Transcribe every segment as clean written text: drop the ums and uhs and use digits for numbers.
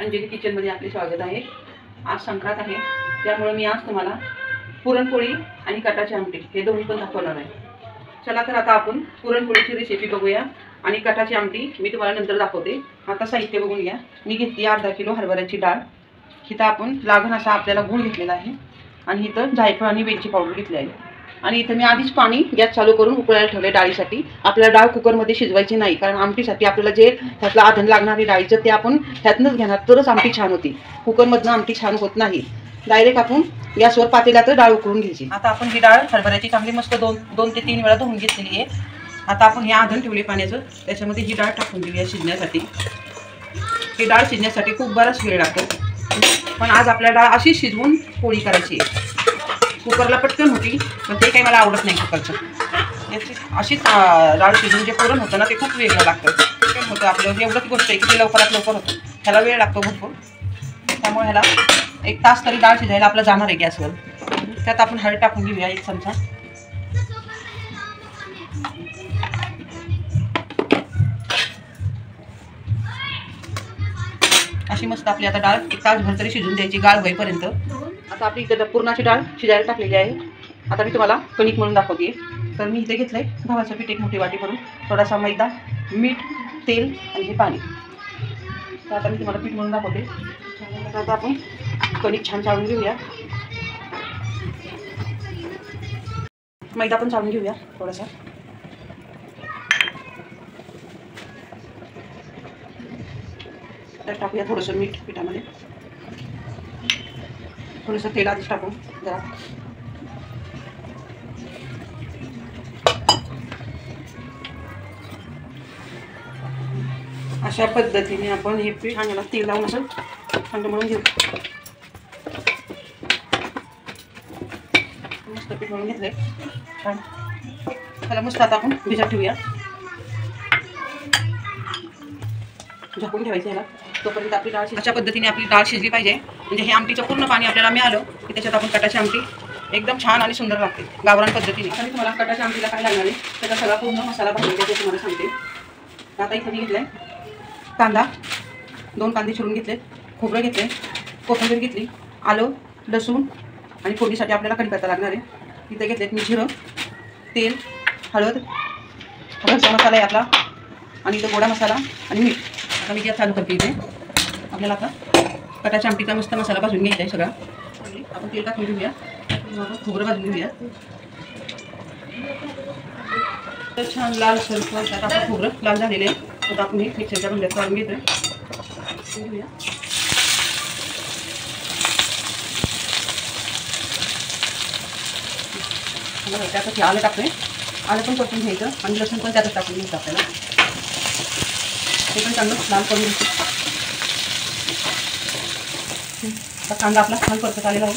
अंजली किचनमध्ये आपले स्वागत आहे। आज संक्रांत आहे, त्यामुळे मी आज तुम्हाला पुरणपोळी आणि कटाची आमटी हे दोन्ही पण दाखवणार आहे। चला तर आता आपण पुरणपोळीची रेसिपी बघूया आणि कटाची आमटी मी तुम्हाला नंतर दाखवते। आता साहित्य बघून घ्या। मी घेतली अर्धा किलो हरभऱ्याची डाळ, इथं आपण लागण असा आपल्याला गूळ घेतलेला आहे आणि इथं जायफळ आणि वेलची पावडर घेतली आहे। आणि इथे मी आधीच पाणी गॅस चालू करून उकळायला ठेवले डाळीसाठी। आपल्याला डाळ कुकरमध्ये शिजवायची नाही, कारण आमटीसाठी आपल्याला जे त्यातलं आधण लागणारी डाळीचं ते आपण त्यातनंच घेणार, तरच आमटी छान होती। कुकरमधनं आमटी छान होत नाही। डायरेक्ट आपण गॅसवर पातेल्यात डाळ उकळून घ्यायची। आता आपण ही डाळ हरभऱ्याची चांगली मस्त दोन ते 3 वेळा धुवून घेतलेली आहे। आता आपण हे आधण ठेवले पाण्याचं, त्याच्यामध्ये ही डाळ टाकून देऊया शिजण्यासाठी। ही डाळ शिजण्यासाठी खूप बराच वेळ लागतो, पण आज आपल्या डाळ अशी शिजवून पोळी करायची आहे। कुकरला पटकन होती, पण ते काही मला आवडत नाही कुकरचं। अशीच डाळ शिजवून जे पुरण होतं ना, ते खूप वेगळं लागतं। पटकन होतं आपलं, एवढंच गोष्ट आहे की ते लवकरात लवकर होतं। ह्याला वेळ लागतो भरपूर, त्यामुळे ह्याला 1 तास तरी डाळ शिजायला आपलं जाणार आहे गॅसवर। त्यात आपण हळद टाकून घेऊया 1 चमचा। अशी मस्त आपली आता डाळ 1 तासभर तरी शिजून द्यायची, गाळ होईपर्यंत। आता आपली इथं पुरणाची डाळ शिजायला टाकलेली आहे। आता मी तुम्हाला कणिक मळून दाखवते। तर मी इथे घेतलंय गव्हाचं पीठ 1 मोठी वाटी भरून, थोडासा मैदा, मीठ, तेल आणि हे पाणी। तर आता मी तुम्हाला पीठ मळून दाखवते। आता आपण कणिक छान चाळून घेऊया। मैदा पण चाळून घेऊया थोडासा। त्यात टाकूया थोडंसं मीठ पिठामध्ये, थोडंसं तेल आधीच टाकून जरा। अशा पद्धतीने आपण हे पीठ आणि तेल लावून असं थंड मळून घेऊ। मस्त पीठ मळून घेतलंय छान। त्याला मस्त आता आपण भिजत ठेवूया, झाकून ठेवायचं ह्याला। तोपर्यंत आपली डाळ अशा पद्धतीने आपली डाळ शिजली पाहिजे, म्हणजे हे आमटीचं पूर्ण पाणी आपल्याला मिळालं की त्याच्यात आपण कटाची आमटी एकदम छान आणि सुंदर लागते गावरान पद्धतीने। आता मी तुम्हाला कटाच्या आमटीला काय लागणार आहे त्याचा सगळा पूर्ण मसाला भाजून ते तुम्हाला सांगते। आता इथं मी घेतलंय कांदा, 2 कांदे चिरून घेतले, खोबरं घेतले, कोथिंबीर घेतली, आलं, लसूण आणि फोडणीसाठी आपल्याला कढीपत्ता लागणार आहे। इथे घेतलेत मी जिरं, तेल, हळद, घरचा मसाला आहे आपला, आणि इथं गोडा मसाला आणि मीठ। आता मी गॅस चालू करते। इथे आपल्याला आता कटाच्या आमटीचा मस्त मसाला भाजून घ्यायचा आहे सगळा। आपण तेल टाकून घेऊया, खोबरं भाजून घेऊया। तर छान लाल सरपट त्यात आपलं खोबरं लाल झालेले आहे। आता आपण हे मिक्सरच्या भांड्यात काढून घेतोय, घेऊया। त्यातच आलं टाकतोय, आलं पण परतून घ्यायचं आणि लसूण पण त्यातच टाकून घ्यायचं आपल्याला। ते पण चांगलं लाल करून घ्यायचं। आता कांदा आपला छान परतत आलेला आहे,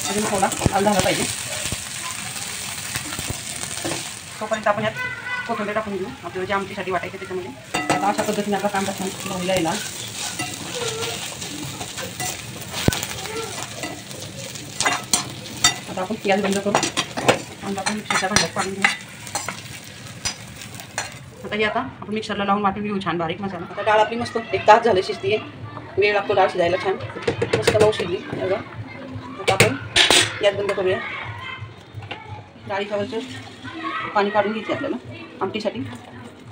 अजून थोडा लाल झाला पाहिजे। तोपर्यंत आपण यात कोथिंबीर टाकून घेऊ, आपल्याला जे आमटीसाठी वाटायचं त्याच्यामध्ये। आता अशा पद्धतीने आपला कांदा छान भाजला आहे लाल। आता आपण गॅस बंद करू, कांदा आपण मिक्सरच्या भांड्यात काढून घेऊ। आता हे आता आपण मिक्सरला लावून वाटून घेऊ छान बारीक मसाला। आता डाळ आपली मस्त 1 तास झाले शिजते, वेळ लागतो डाळ शिजायला छान, मस्त मऊ शिजली बघा। आता आपण गॅस बंद करूया। डाळीच्यावरचं पाणी काढून घ्यायचं आपल्याला आमटीसाठी,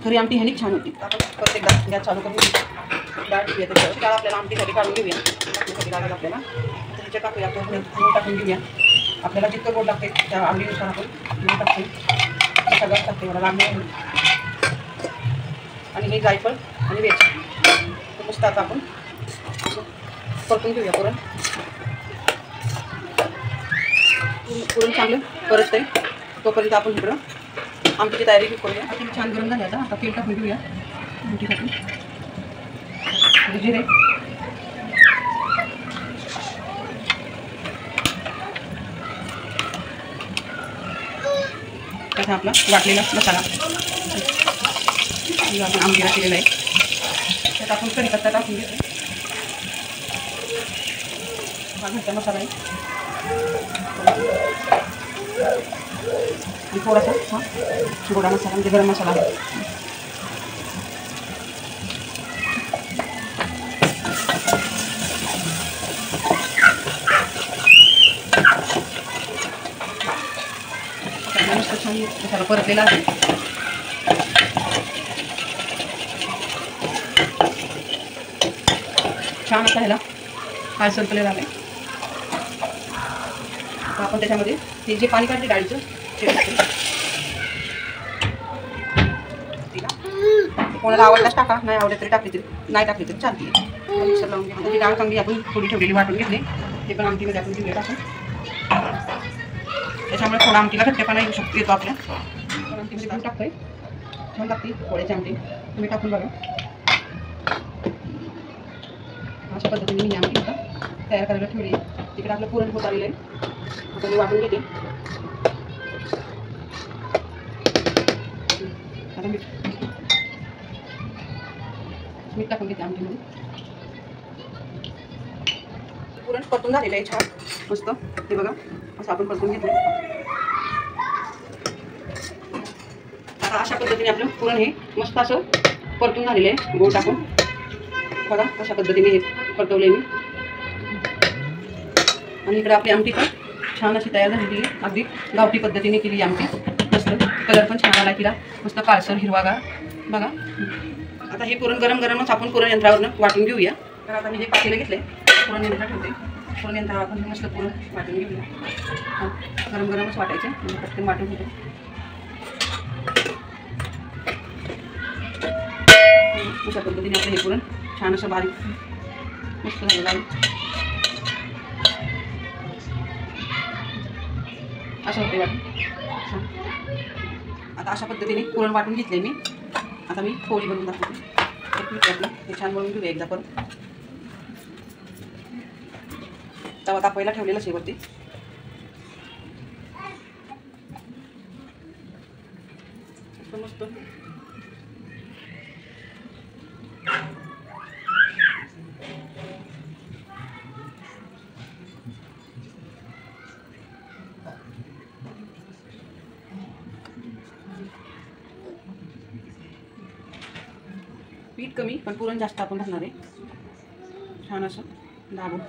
खरी आमटी ह्यानी छान होती। आपण परत एकदा गॅस चालू करून डाळ ठेवूया त्याच्यावर। डाळ आपल्याला आमटीसाठी काढून घेऊया, टाकण्यासाठी लागेल आपल्याला। त्याच्या टाकूया आपण गूळ टाकून घेऊया, आपल्याला जितकं गोड लागते त्या आवडीनुसार आपण गूळ टाकतो, सगळंच टाकते मला लागणार। आणि हे जायफळ आणि वेलची मस्त आता आपण परतून घेऊया पुरण। पुरण चांगलं परत आहे, तोपर्यंत आपण इकडं आमटीची तयारी करूया। आता छान गरम झाली, आता तेल टाकून घेऊया आमटीसाठी। जिरे, त्याचा आपला वाटलेला मसाला आपण आमटीला केलेला आहे, त्यात आपण कढीपत्ता टाकून घेतो। हा घरचा मसाला आहे, आणि थोडासा हा गोडा मसाला म्हणजे गरम मसाला आहे। छान मसाला परतलेला आहे. छान असा ह्याला काळ सरकलेला आहे. आता आपण त्याच्यामध्ये हे जे पाणी काढले डाळीचं ते टाकू. कोणाला आवडल्यास टाका, नाही आवडत तरी टाकली तरी नाही टाकली तरी चालते. मिक्सर लावून घ्या. ही डाळ चांगली आपण थोडी ठेवलेली वाटून घेतली, ते पण आमटीमध्ये आपण घेऊया टाकून. त्याच्यामुळे थोडा आमटीला घट्टपणा येतो आपल्या. आमटीमध्ये पण टाकतोय, छान लागते पोळ्याची आमटी. तुम्ही टाकून बघा. अशा पद्धतीने मी आमटी आता तयार करायला ठेवली. तिकडे आपलं पुरण होत आलेलं आहे. आता मी वाटून घेते. आता मीठ टाकून घेते आमटीमध्ये. पुरण परतून झालेलं आहे छान मस्त. हे बघा असं आपण परतून घेतलं. आता अशा पद्धतीने आपलं पुरण हे मस्त असं परतून झालेलं आहे गोळ टाकून. बघा अशा पद्धतीने हे परतवले मी. आणि इकडे आपली आमटी पण छान अशी तयार झालेली आहे. अगदी गावठी पद्धतीने केली आमटी. मस्त कलर पण छान आला तिला, मस्त काळसर हिरवागार. बघा आता हे पुरण गरम गरमच आपण पुरण यंत्रावरनं वाटून घेऊया. तर आता मी हे पातेलं घेतलंय, पुरण यंत्र ठेवते. पुरण यंत्रावर आपण मस्त पुरण वाटून घेऊया. गरम गरमच वाटायचे म्हणजे पटकन वाटून घेतो. अशा पद्धतीने आपलं हे पुरण छान असं बारीक मस्त झालेलं आहे. असं होते वाटून. आता अशा पद्धतीने पुरण वाटून घेतले मी. आता मी पोळी बनवून दाखवते. हे छान बनवून घेऊया एकदा परत. तवा तापवायला ठेवलेलं शेवटी. मस्त पीठ कमी पण पुरण जास्त आपण घालणार आहे. छान असं दाबून.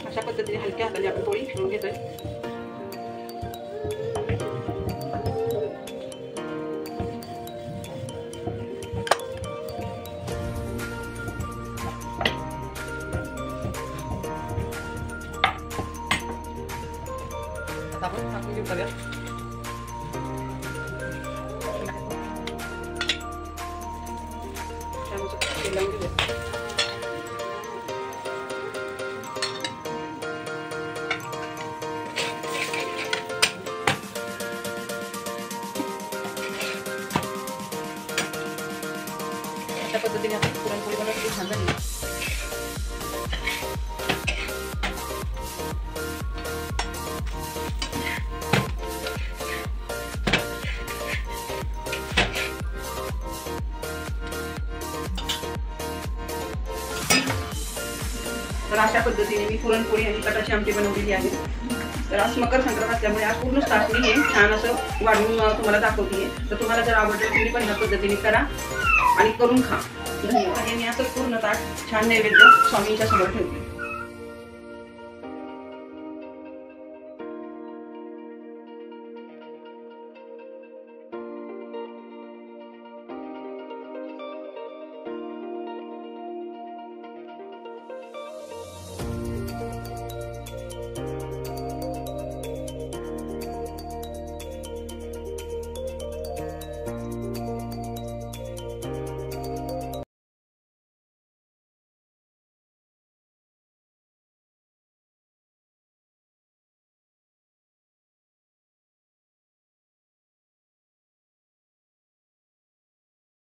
अशा पद्धतीने हलक्या हाताने आपण पोळी करून घेतोय. आता आपण टाकून घेऊ तव्यात. तेल लावून घेऊया. अशा पद्धतीने आपण पुरणपोळी बनवली छान झाली. तर अशा पद्धतीने मी पुरणपोळी आणि कटाची आमटी बनवलेली आहे. तर आज मकर संक्रांत असल्यामुळे आज पूर्ण स्टार्ट मी हे छान असं वाढवून तुम्हाला दाखवते. तर तुम्हाला जर आवडलं तुम्ही पण ह्या पद्धतीने करा आणि करून खा. धन्यवाद. हे मी असं पूर्ण ताट छान नैवेद्य स्वामींच्या समोर ठेवते.